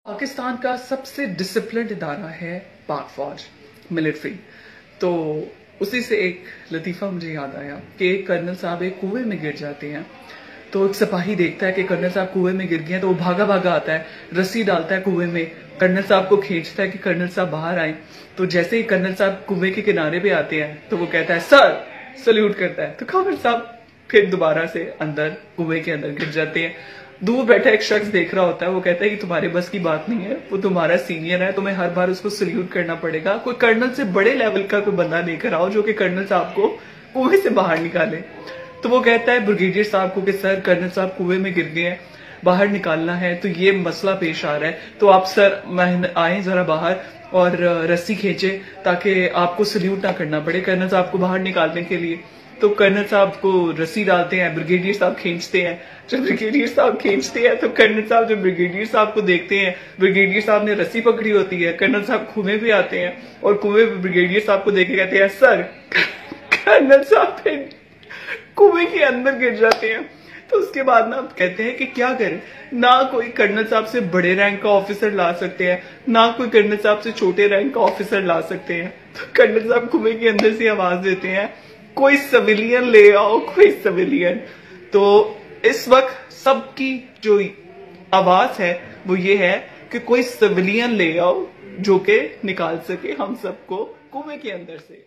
पाकिस्तान का सबसे डिसिप्लिन्ड इदारा है पाक फौज, मिलिट्री। तो उसी से एक लतीफ़ा मुझे याद आया कि एक कर्नल साहब एक कुएं में गिर जाते हैं। तो एक सिपाही देखता है कि कर्नल साहब कुएं में गिर गए हैं, तो वो भागा भागा आता है, रस्सी डालता है कुएं में, कर्नल साहब को खींचता है कि कर्नल साहब बाहर आए। तो जैसे ही कर्नल साहब कुएं के किनारे पे आते हैं तो वो कहता है सर, सल्यूट करता है। तो कर्नल साहब फिर दोबारा से अंदर कुएं के अंदर गिर जाते हैं। दूर बैठा एक शख्स देख रहा होता है, वो कहता है कि तुम्हारे बस की बात नहीं है, वो तुम्हारा सीनियर है, तुम्हें हर बार उसको सल्यूट करना पड़ेगा। कोई कर्नल से बड़े लेवल का कोई बंदा लेकर आओ जो कि कर्नल साहब को कुएं से बाहर निकाले। तो वो कहता है ब्रिगेडियर साहब को कि सर, कर्नल साहब कुएं में गिर गए हैं, बाहर निकालना है, तो ये मसला पेश आ रहा है, तो आप सर आए जरा बाहर और रस्सी खींचे ताकि आपको सल्यूट ना करना पड़े कर्नल साहब को बाहर निकालने के लिए। तो कर्नल साहब को रस्सी डालते हैं, ब्रिगेडियर साहब खींचते हैं। जब ब्रिगेडियर साहब खींचते हैं तो कर्नल साहब जब ब्रिगेडियर साहब को देखते हैं, ब्रिगेडियर साहब ने रस्सी पकड़ी होती है, कर्नल साहब कुएं पे आते हैं और कुएं पे ब्रिगेडियर साहब को देख के कहते हैं सर। कर्नल साहब फिर कुएं के अंदर गिर जाते हैं। तो उसके बाद ना कहते हैं कि क्या करें, ना कोई कर्नल साहब से बड़े रैंक का ऑफिसर ला सकते हैं, ना कोई कर्नल साहब से छोटे रैंक का ऑफिसर ला सकते हैं। तो कर्नल साहब कुएं के अंदर से आवाज देते हैं, कोई सिविलियन ले आओ, कोई सिविलियन। तो इस वक्त सबकी जो आवाज है वो ये है कि कोई सिविलियन ले आओ जो कि निकाल सके हम सबको कुएं के अंदर से।